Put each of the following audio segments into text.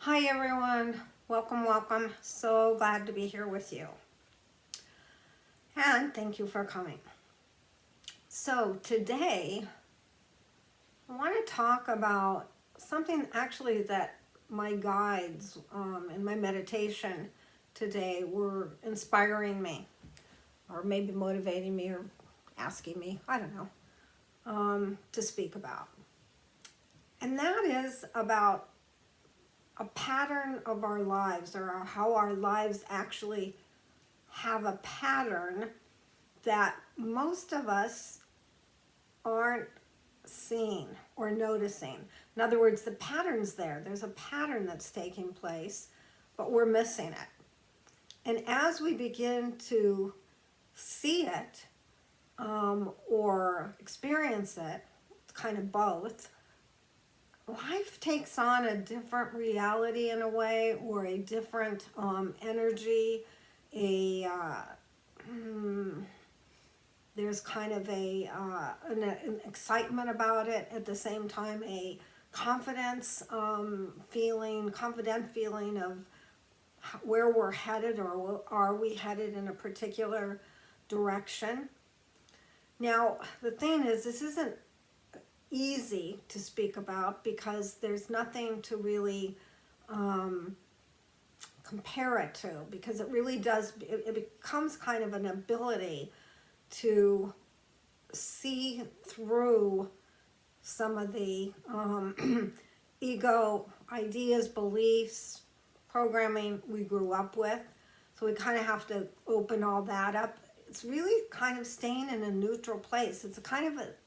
Hi everyone, welcome. So glad to be here with you. And thank you for coming. So today, I want to talk about something actually that my guides in my meditation today were inspiring me, or maybe motivating me, or asking me, I don't know, to speak about. And that is about a pattern of our lives, or how our lives actually have a pattern that most of us aren't seeing or noticing. In other words, the pattern's there. There's a pattern that's taking place, but we're missing it. And as we begin to see it or experience it, kind of both, life takes on a different reality in a way, or a different energy, there's kind of an excitement about it, at the same time a confident feeling of where we're headed, or are we headed in a particular direction. Now the thing is, this isn't easy to speak about because there's nothing to really compare it to, because it really does, it becomes kind of an ability to see through some of the ego ideas, beliefs, programming we grew up with. So we kind of have to open all that up. It's really kind of staying in a neutral place. It's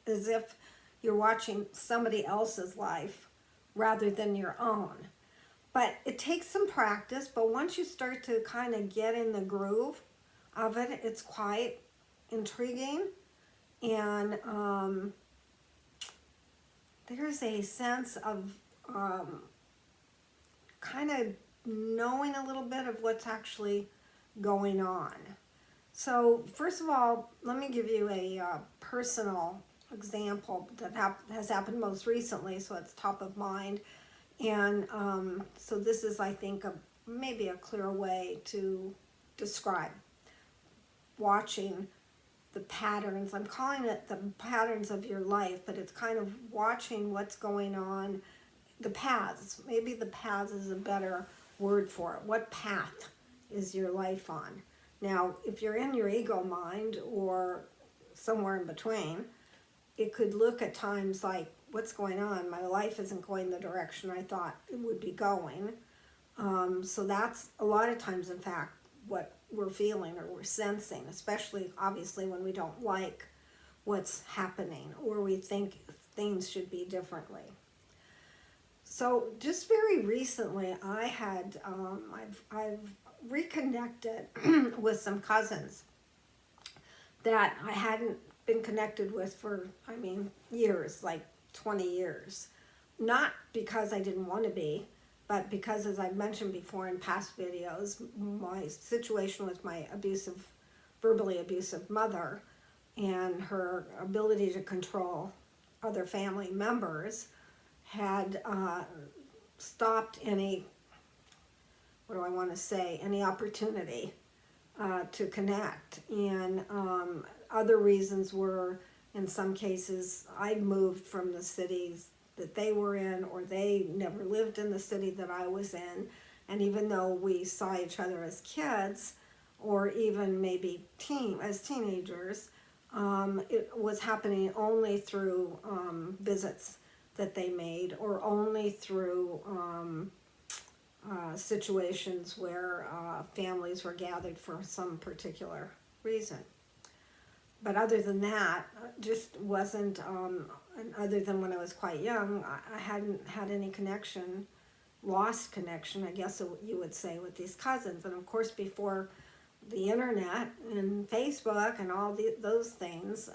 as if you're watching somebody else's life rather than your own. But it takes some practice, but once you start to kind of get in the groove of it, it's quite intriguing. And there's a sense of kind of knowing a little bit of what's actually going on. So first of all, let me give you a personal example that has happened most recently, so it's top of mind. And so this is, I think, maybe a clear way to describe watching the patterns. I'm calling it the patterns of your life, but it's kind of watching what's going on, the paths. Maybe the paths is a better word for it. What path is your life on? Now, if you're in your ego mind or somewhere in between, it could look at times like, what's going on? My life isn't going the direction I thought it would be going. So that's a lot of times, in fact, what we're feeling or we're sensing, especially obviously when we don't like what's happening or we think things should be differently. So just very recently, I've reconnected with some cousins that I hadn't been connected with for, years, like 20 years. Not because I didn't want to be, but because, as I've mentioned before in past videos, my situation with my verbally abusive mother and her ability to control other family members had stopped any, any opportunity to connect. And other reasons were, in some cases, I'd moved from the cities that they were in, or they never lived in the city that I was in. And even though we saw each other as kids, or even maybe as teenagers, it was happening only through visits that they made, or only through situations where families were gathered for some particular reason. But other than that, just wasn't, and other than when I was quite young, I hadn't had any connection, lost connection, I guess you would say, with these cousins. And of course, before the internet and Facebook and all those things,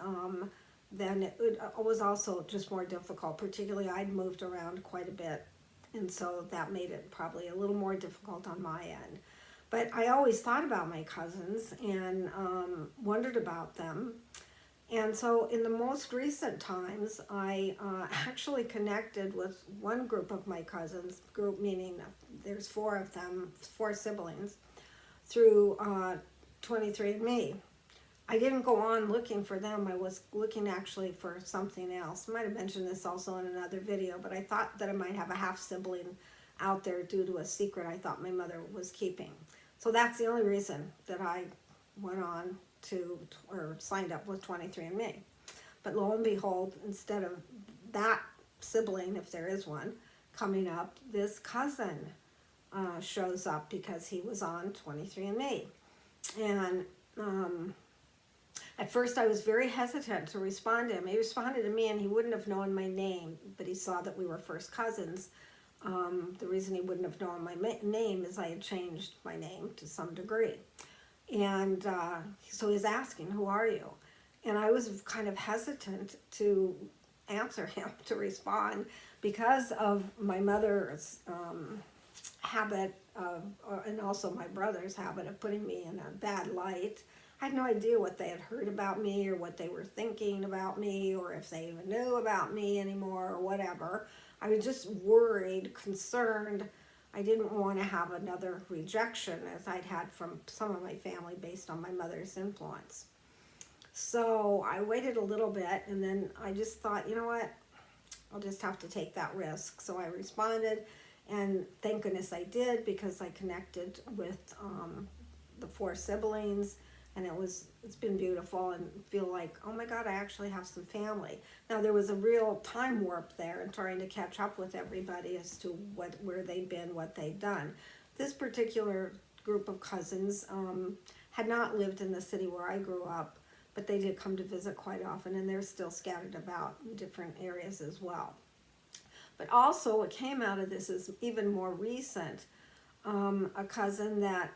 then it was also just more difficult. Particularly, I'd moved around quite a bit, and so that made it probably a little more difficult on my end. But I always thought about my cousins and wondered about them. And so in the most recent times, I actually connected with one group of my cousins, group meaning there's four of them, four siblings, through 23andMe. I didn't go on looking for them. I was looking actually for something else. I might have mentioned this also in another video, but I thought that I might have a half sibling out there due to a secret I thought my mother was keeping. So that's the only reason that I went on to or signed up with 23andMe. But lo and behold, instead of that sibling, if there is one, coming up, this cousin shows up because he was on 23andMe. And at first I was very hesitant to respond to him. He responded to me and he wouldn't have known my name, but he saw that we were first cousins. The reason he wouldn't have known my name is I had changed my name to some degree. And so he's asking, who are you? And I was kind of hesitant to answer him, to respond, because of my mother's habit of, and also my brother's habit of putting me in a bad light. I had no idea what they had heard about me or what they were thinking about me or if they even knew about me anymore or whatever. I was just worried, concerned. I didn't want to have another rejection as I'd had from some of my family based on my mother's influence. So I waited a little bit and then I just thought, you know what, I'll just have to take that risk. So I responded, and thank goodness I did, because I connected with the four siblings, and it's been beautiful, and feel like, oh my God, I actually have some family. Now there was a real time warp there in trying to catch up with everybody as to where they'd been, what they'd done. This particular group of cousins had not lived in the city where I grew up, but they did come to visit quite often, and they're still scattered about in different areas as well. But also what came out of this is even more recent, a cousin that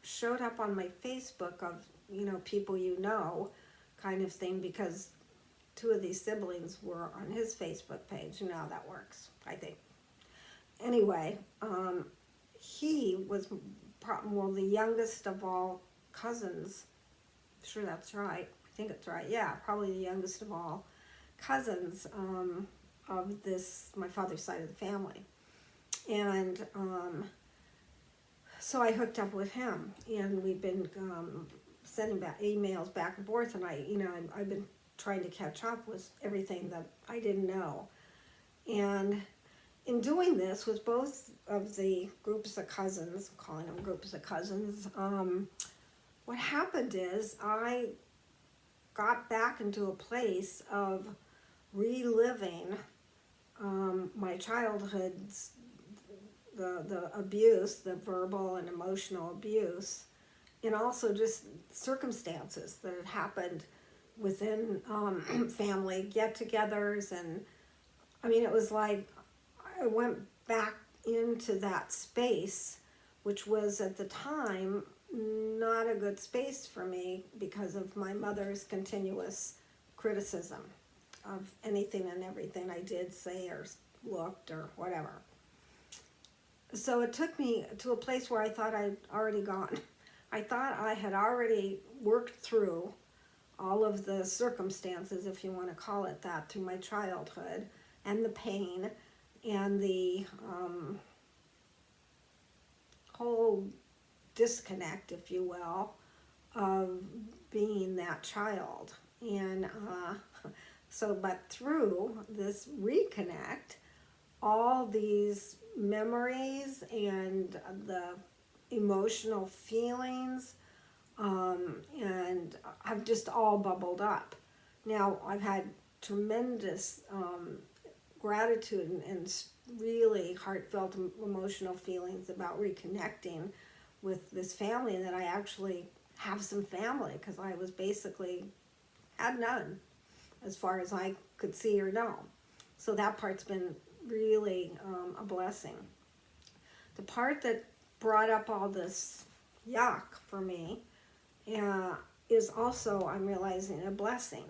showed up on my Facebook of, people kind of thing, because two of these siblings were on his Facebook page. You know how that works, I think. Anyway, he was the youngest of all cousins. Sure, that's right. I think it's right. Yeah, probably the youngest of all cousins of this, my father's side of the family. And so I hooked up with him, and we've been sending emails back and forth, and I've been trying to catch up with everything that I didn't know. And in doing this with both of the groups of cousins, calling them groups of cousins, what happened is I got back into a place of reliving my childhood's the abuse, the verbal and emotional abuse, and also just circumstances that had happened within family get-togethers. And it was like I went back into that space, which was at the time not a good space for me because of my mother's continuous criticism of anything and everything I did, say, or looked, or whatever. So it took me to a place where I thought I'd already gone. I thought I had already worked through all of the circumstances, if you want to call it that, through my childhood, and the pain, and the whole disconnect, if you will, of being that child. And but through this reconnect, all these memories and the emotional feelings and have just all bubbled up. Now, I've had tremendous gratitude and really heartfelt emotional feelings about reconnecting with this family, and that I actually have some family, because I was basically had none as far as I could see or know. So that part's been really a blessing. The part that brought up all this yuck for me is also, I'm realizing, a blessing.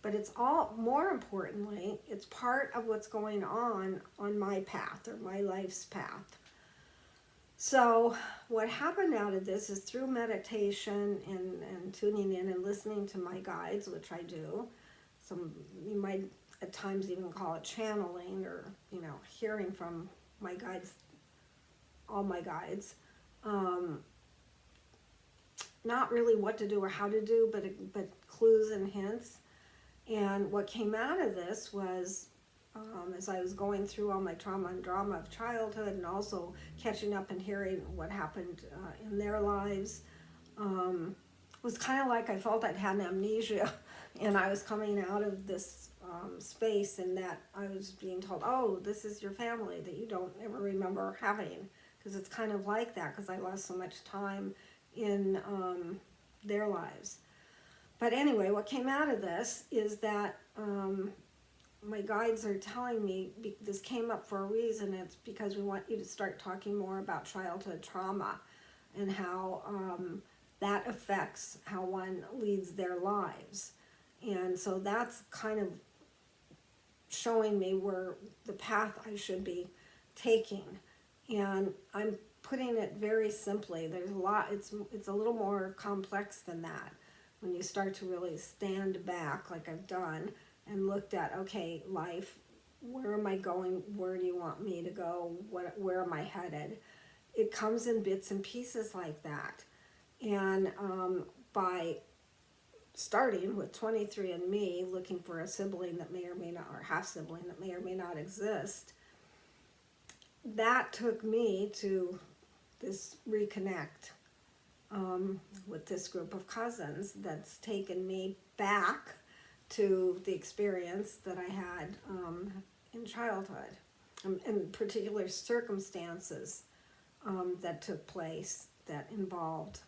But it's all, more importantly, it's part of what's going on my path, or my life's path. So what happened out of this is through meditation and tuning in and listening to my guides, which I do. Some, you might at times even call it channeling, or hearing from my guides, all my guides. Not really what to do or how to do, but clues and hints. And what came out of this was, as I was going through all my trauma and drama of childhood, and also catching up and hearing what happened in their lives, was kind of like I felt I'd had amnesia, and I was coming out of this space, and that I was being told, oh, this is your family that you don't ever remember having, because it's kind of like that, because I lost so much time in their lives. But anyway, what came out of this is that my guides are telling me this came up for a reason. It's because we want you to start talking more about childhood trauma and how that affects how one leads their lives. And so that's kind of showing me where the path I should be taking. And I'm putting it very simply. There's a lot, it's a little more complex than that when you start to really stand back like I've done and looked at, okay, life, where am I going? Where do you want me to go? Where am I headed? It comes in bits and pieces like that. And by starting with 23andMe, looking for a sibling that may or may not, or half sibling that may or may not exist, that took me to this reconnect with this group of cousins that's taken me back to the experience that I had in childhood, and particular circumstances that took place that involved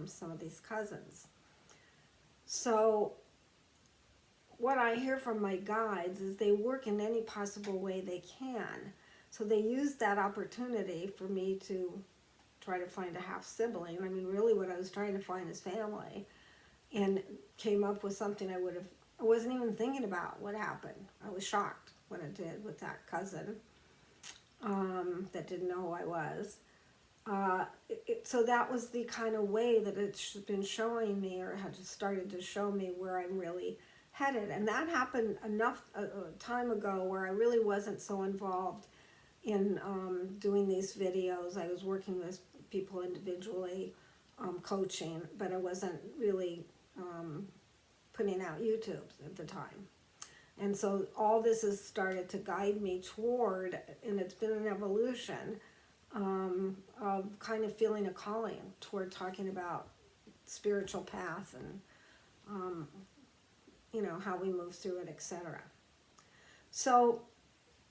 some of these cousins. So what I hear from my guides is they work in any possible way they can. So they use that opportunity for me to try to find a half sibling. I mean, really what I was trying to find is family, and came up with something I wasn't even thinking about what happened. I was shocked when it did with that cousin that didn't know who I was. So that was the kind of way that it's been showing me, or had started to show me where I'm really headed. And that happened enough time ago where I really wasn't so involved in doing these videos. I was working with people individually, coaching, but I wasn't really putting out YouTube at the time. And so all this has started to guide me toward, and it's been an evolution of kind of feeling a calling toward talking about spiritual path and how we move through it, etc. So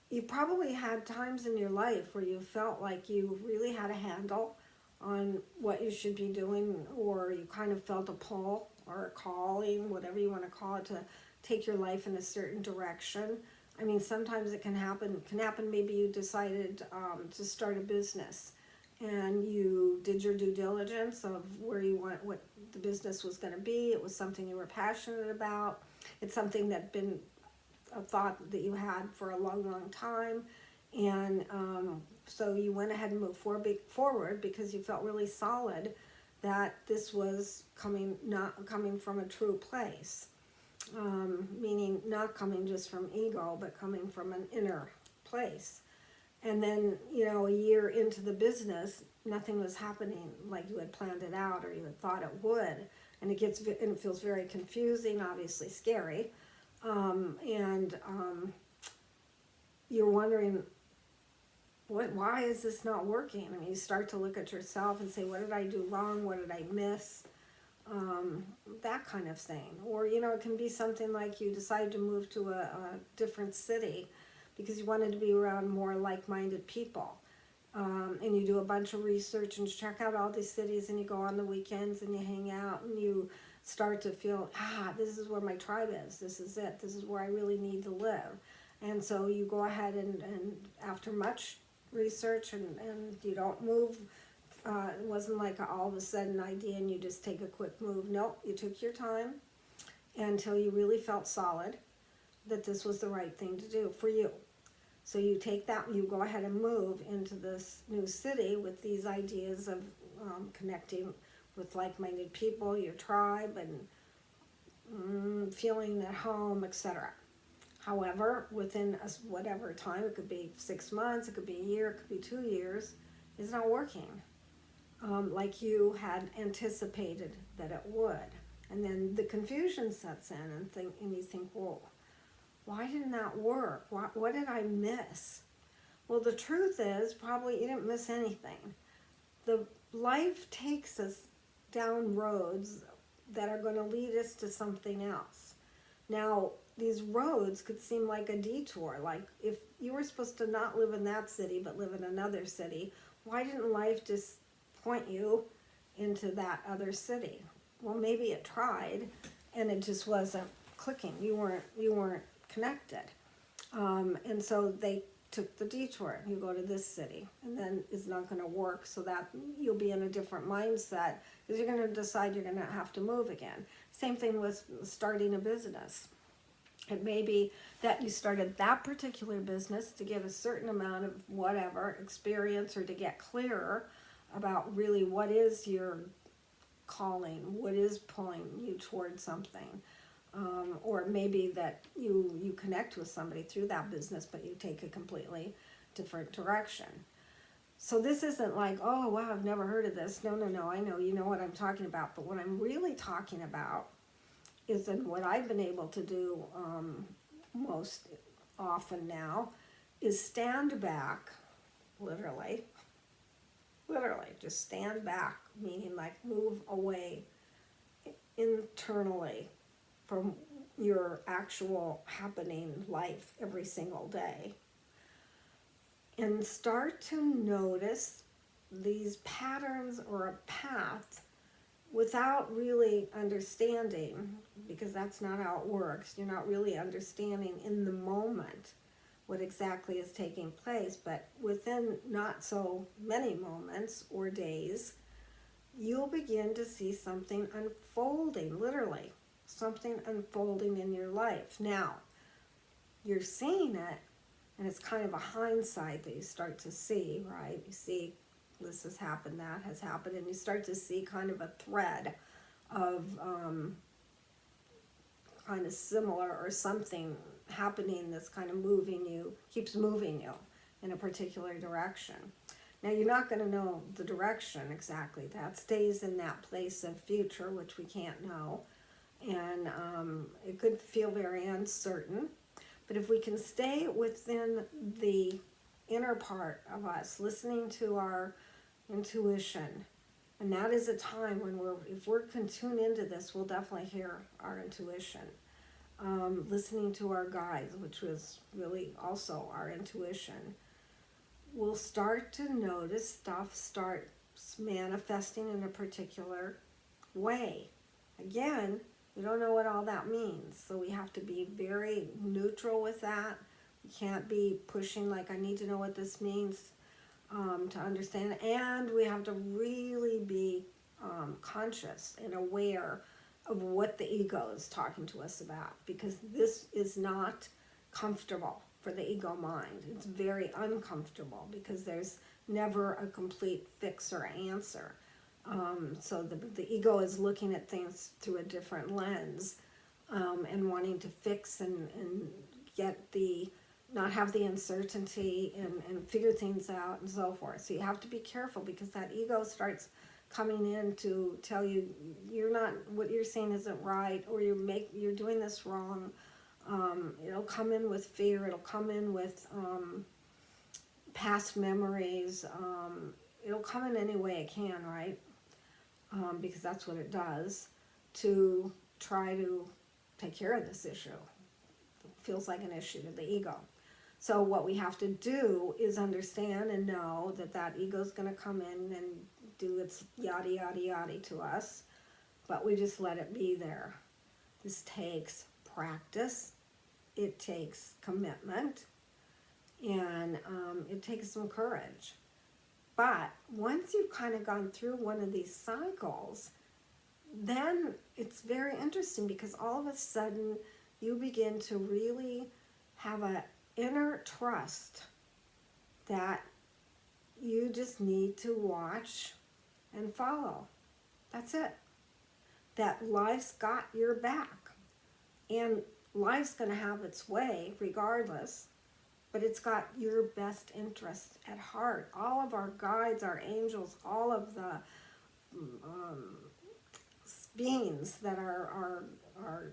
you probably had times in your life where you felt like you really had a handle on what you should be doing, or you kind of felt a pull or a calling, whatever you want to call it, to take your life in a certain direction. I mean, sometimes it can happen. Maybe you decided to start a business, and you did your due diligence of where you want, what the business was going to be. It was something you were passionate about. It's something that been a thought that you had for a long, long time, and so you went ahead and moved forward because you felt really solid that this was not coming from a true place. Meaning not coming just from ego, but coming from an inner place. And then, a year into the business, nothing was happening like you had planned it out or you had thought it would. And it feels very confusing, obviously scary. And you're wondering, why is this not working? I mean, you start to look at yourself and say, what did I do wrong? What did I miss? That kind of thing. Or, it can be something like you decide to move to a different city because you wanted to be around more like-minded people. And you do a bunch of research and check out all these cities, and you go on the weekends and you hang out, and you start to feel, this is where my tribe is. This is it. This is where I really need to live. And so you go ahead and after much research and you don't move. It wasn't like all of a sudden idea and you just take a quick move. Nope, you took your time until you really felt solid that this was the right thing to do for you. So you take that, you go ahead and move into this new city with these ideas of connecting with like-minded people, your tribe, and feeling at home, etc. However, within whatever time, it could be 6 months, it could be a year, it could be 2 years, it's not working like you had anticipated that it would. And then the confusion sets in, and you think, well, why didn't that work? What did I miss? Well, the truth is, probably you didn't miss anything. The life takes us down roads that are going to lead us to something else. Now, these roads could seem like a detour. Like if you were supposed to not live in that city but live in another city, why didn't life just point you into that other city? Well, maybe it tried, and it just wasn't clicking. You weren't connected, and so they took the detour. You go to this city, and then it's not going to work. So that you'll be in a different mindset because you're going to decide you're going to have to move again. Same thing with starting a business. It may be that you started that particular business to get a certain amount of whatever experience or to get clearer about really what is your calling, what is pulling you towards something. Or maybe that you connect with somebody through that business, but you take a completely different direction. So this isn't like, oh, wow, I've never heard of this. No, I know, you know what I'm talking about. But what I'm really talking about is that what I've been able to do most often now is stand back, literally, just stand back, meaning like move away internally from your actual happening life every single day and start to notice these patterns or a path without really understanding, because that's not how it works. You're not really understanding in the moment what exactly is taking place, but within not so many moments or days, you'll begin to see something unfolding, literally, something unfolding in your life. Now, you're seeing it, and it's kind of a hindsight that you start to see, right? You see this has happened, that has happened, and you start to see kind of a thread of kind of similar or something happening that's kind of moving you, keeps moving you in a particular direction. Now, you're not going to know the direction exactly. That stays in that place of future, which we can't know. And it could feel very uncertain. But if we can stay within the inner part of us, listening to our intuition, and that is a time when if we can tune into this, we'll definitely hear our intuition. Listening to our guides, which was really also our intuition, we'll start to notice stuff start manifesting in a particular way. Again, we don't know what all that means, so we have to be very neutral with that. We can't be pushing like, I need to know what this means to understand, and we have to really be conscious and aware of what the ego is talking to us about, because this is not comfortable for the ego mind. It's very uncomfortable because there's never a complete fix or answer. So the ego is looking at things through a different lens and wanting to fix and get not have the uncertainty and figure things out and so forth. So you have to be careful, because that ego starts coming in to tell you what you're saying isn't right, or you're doing this wrong. It'll come in with fear. It'll come in with past memories. It'll come in any way it can, right? Because that's what it does, to try to take care of this issue. It feels like an issue to the ego. So what we have to do is understand and know that ego is going to come in and do its yada yada yada to us, but we just let it be there. This takes practice, it takes commitment, and it takes some courage. But once you've kind of gone through one of these cycles, then it's very interesting, because all of a sudden you begin to really have a inner trust that you just need to watch and follow. That's it. That life's got your back. And life's going to have its way regardless, but it's got your best interest at heart. All of our guides, our angels, all of the um, beings that are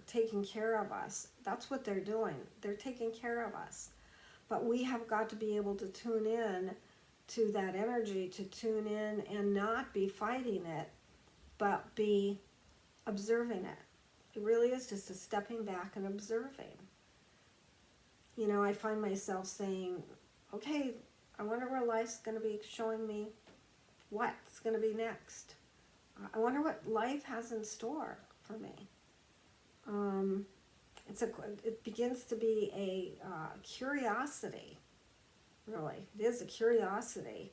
taking care of us, that's what they're doing. They're taking care of us. But we have got to be able to tune in to that energy, to tune in and not be fighting it, but be observing it. It really is just a stepping back and observing. You know, I find myself saying, okay, I wonder where life's going to be showing me what's going to be next. I wonder what life has in store for me. It begins to be a curiosity, really. It is a curiosity,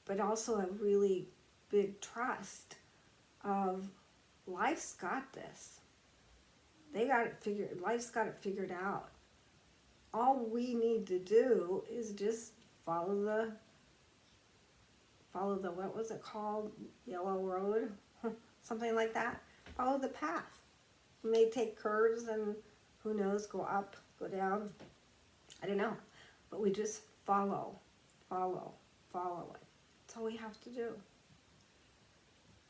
but also a really big trust of life's got this. They got it figured. Life's got it figured out. All we need to do is just follow the what was it called? Yellow road, something like that. Follow the path. We may take curves and who knows, go up, go down. I don't know, but we just follow it. That's all we have to do.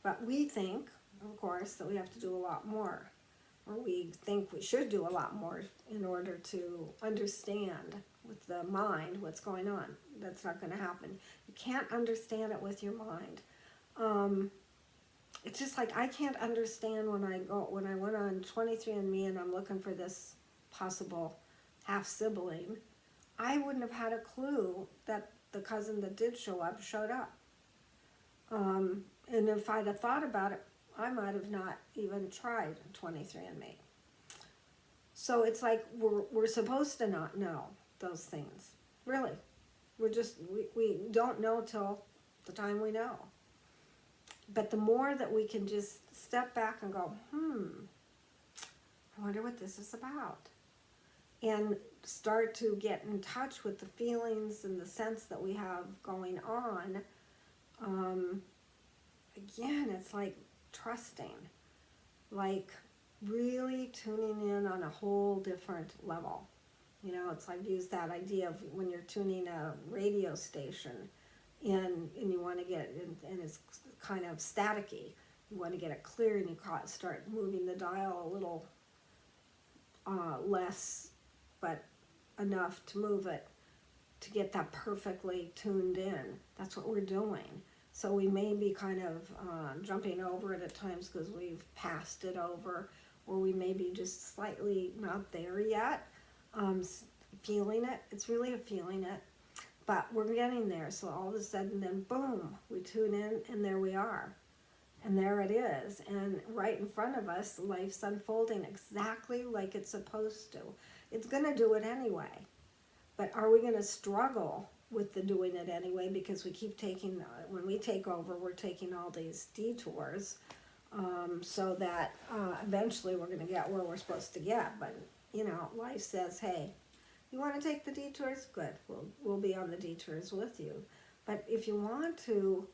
But we think, of course, that we have to do a lot more. Or we think we should do a lot more in order to understand with the mind what's going on. That's not going to happen. You can't understand it with your mind. It's just like I can't understand when I went on 23andMe and I'm looking for this possible half sibling. I wouldn't have had a clue that the cousin that did show up showed up. And if I'd have thought about it, I might have not even tried 23andMe. So it's like we're supposed to not know those things. Really. We don't know till the time we know. But the more that we can just step back and go, I wonder what this is about. And start to get in touch with the feelings and the sense that we have going on. Again, it's like trusting, like really tuning in on a whole different level. You know, it's like use that idea of when you're tuning a radio station and you want to get, and it's kind of staticky. You want to get it clear and you start moving the dial a little less, but enough to move it to get that perfectly tuned in. That's what we're doing. So we may be kind of jumping over it at times because we've passed it over, or we may be just slightly not there yet, feeling it. It's really a feeling it, but we're getting there. So all of a sudden, then boom, we tune in, and there we are. And there it is. And right in front of us, life's unfolding exactly like it's supposed to. It's going to do it anyway. But are we going to struggle with the doing it anyway, because we keep taking, when we take over, we're taking all these detours, so that eventually we're going to get where we're supposed to get. But, you know, life says, hey, you want to take the detours? Good. We'll be on the detours with you. But if you want to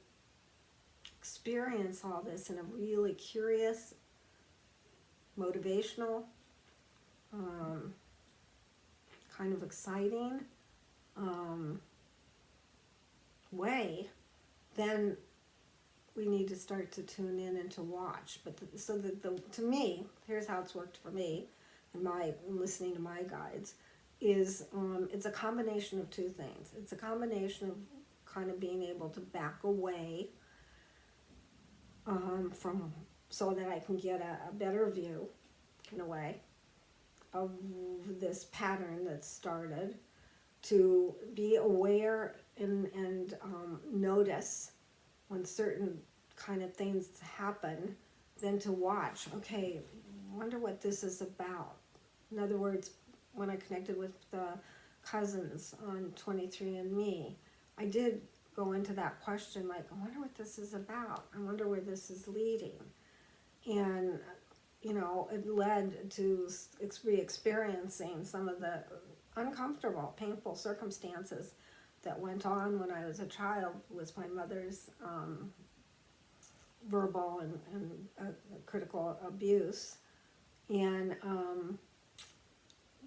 experience all this in a really curious, motivational, kind of exciting way, then we need to start to tune in and to watch. But to me, here's how it's worked for me, and listening to my guides, is it's a combination of two things. It's a combination of kind of being able to back away from, so that I can get a better view, in a way, of this pattern that started, to be aware and notice when certain kind of things happen, then to watch, okay, wonder what this is about. In other words, when I connected with the cousins on 23andMe, I did go into that question, like, I wonder what this is about. I wonder where this is leading. And, you know, it led to re-experiencing some of the uncomfortable, painful circumstances that went on when I was a child with my mother's verbal and critical abuse. And,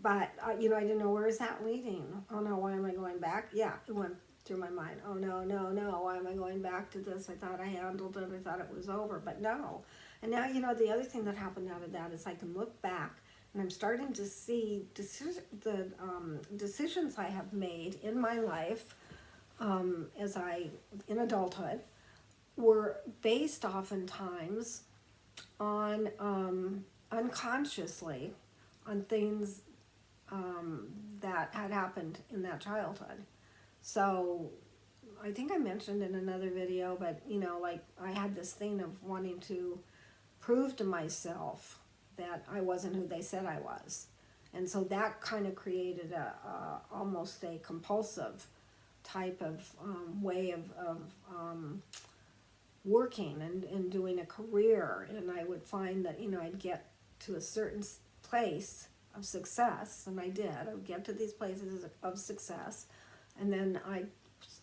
but, you know, I didn't know, where is that leading? Oh no, why am I going back? Yeah, it went through my mind. Oh no, no, no, why am I going back to this? I thought I handled it, I thought it was over, but no. And now, you know, the other thing that happened out of that is I can look back and I'm starting to see the decisions I have made in my life in adulthood, were based oftentimes on unconsciously on things that had happened in that childhood. So I think I mentioned in another video, but you know, like I had this thing of wanting to prove to myself that I wasn't who they said I was. And so that kind of created almost a compulsive type of way of working and doing a career. And I would find that, you know, I'd get to a certain place of success, and I did. I would get to these places of success, and then I'd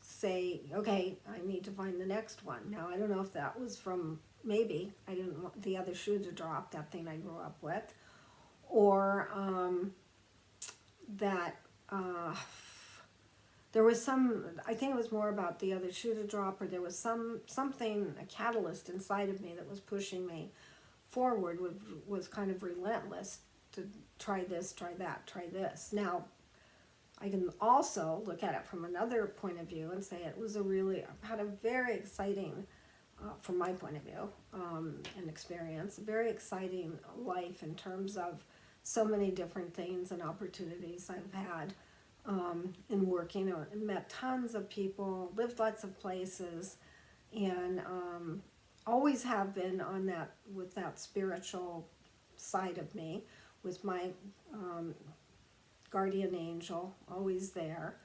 say, okay, I need to find the next one. Now, I don't know if that was from, maybe I didn't want the other shoe to drop, that thing I grew up with, or that there was some, I think it was more about the other shoe to drop, or there was something, a catalyst inside of me that was pushing me forward, was kind of relentless to try this, try that, try this. Now, I can also look at it from another point of view and say it was had a very exciting, from my point of view, and experience, a very exciting life in terms of so many different things and opportunities I've had in working, and met tons of people, lived lots of places, and always have been on that, with that spiritual side of me, with my guardian angel always there.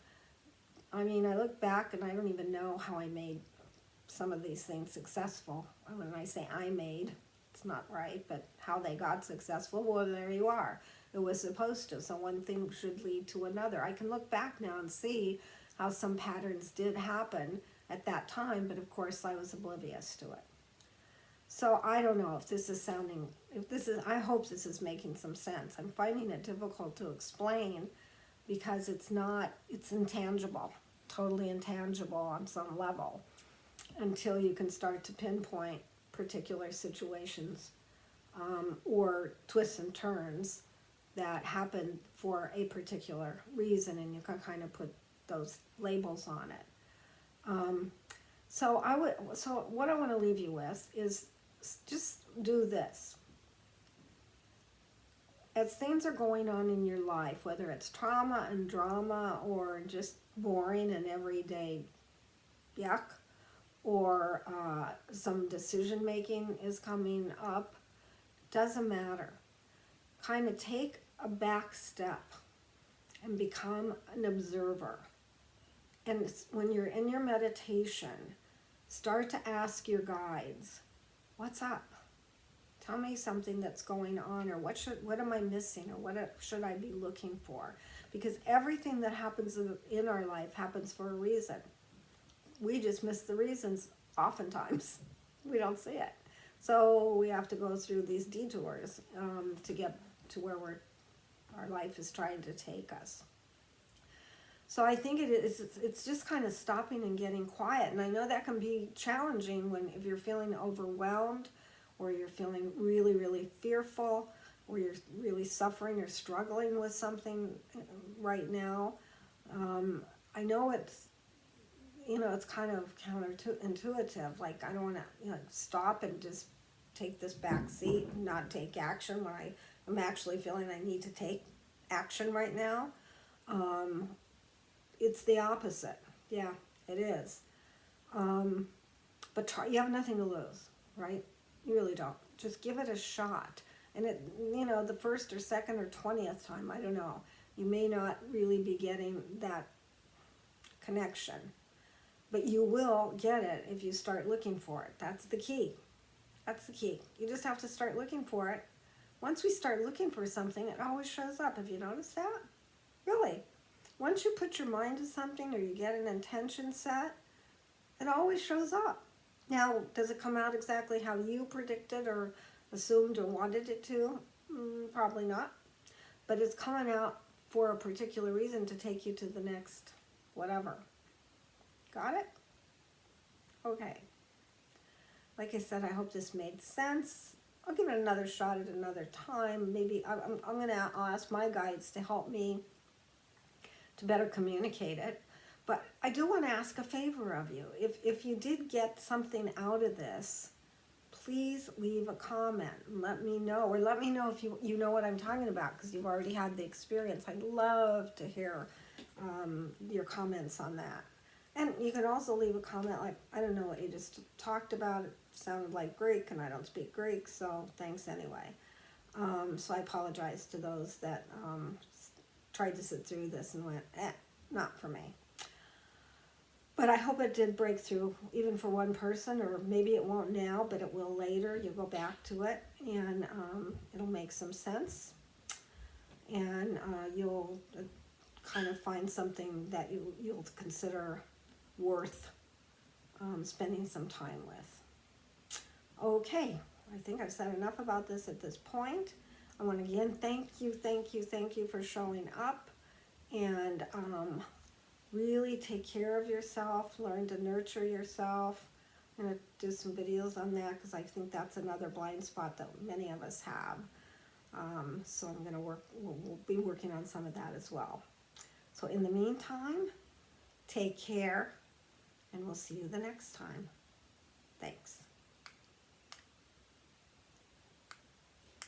I mean, I look back and I don't even know how I made some of these things successful. When I say I made, it's not right, but how they got successful, well, there you are. It was supposed to, so one thing should lead to another. I can look back now and see how some patterns did happen at that time, but of course I was oblivious to it. So I don't know if this is I hope this is making some sense. I'm finding it difficult to explain because it's intangible, totally intangible on some level, until you can start to pinpoint particular situations or twists and turns that happen for a particular reason, and you can kind of put those labels on it. So what I want to leave you with is just do this. As things are going on in your life, whether it's trauma and drama or just boring and everyday yuck, or some decision making is coming up, doesn't matter. Kind of take a back step and become an observer. And when you're in your meditation, start to ask your guides, what's up? Tell me something that's going on, or what am I missing, or what should I be looking for? Because everything that happens in our life happens for a reason. We just miss the reasons oftentimes. We don't see it. So we have to go through these detours to get to where our life is trying to take us. So I think it's just kind of stopping and getting quiet. And I know that can be challenging if you're feeling overwhelmed, or you're feeling really, really fearful, or you're really suffering or struggling with something right now. I know it's kind of counterintuitive. Like, I don't want to stop and just take this back seat and not take action when I'm actually feeling I need to take action right now. It's the opposite. Yeah, it is. But you have nothing to lose, right? You really don't. Just give it a shot. And the first or second or 20th time, I don't know, you may not really be getting that connection. But you will get it if you start looking for it. That's the key. That's the key. You just have to start looking for it. Once we start looking for something, it always shows up. Have you noticed that? Really? once you put your mind to something or you get an intention set, it always shows up. Now, does it come out exactly how you predicted or assumed or wanted it to? Probably not. But it's coming out for a particular reason to take you to the next whatever. Got it? Okay. Like I said, I hope this made sense. I'll give it another shot at another time. Maybe I'll ask my guides to help me to better communicate it. But I do want to ask a favor of you. If you did get something out of this, please leave a comment and let me know. Or let me know if you know what I'm talking about, because you've already had the experience. I'd love to hear your comments on that. And you can also leave a comment like, I don't know what you just talked about. It sounded like Greek, and I don't speak Greek, so thanks anyway. So I apologize to those that tried to sit through this and went, not for me. But I hope it did break through, even for one person, or maybe it won't now, but it will later. You'll go back to it, and it'll make some sense. And you'll kind of find something that you'll consider worth spending some time with. Okay, I think I've said enough about this at this point. I want to again thank you for showing up, and really take care of yourself, learn to nurture yourself. I'm going to do some videos on that, because I think that's another blind spot that many of us have. So I'm going to we'll be working on some of that as well. So in the meantime, take care, and we'll see you the next time. Thanks.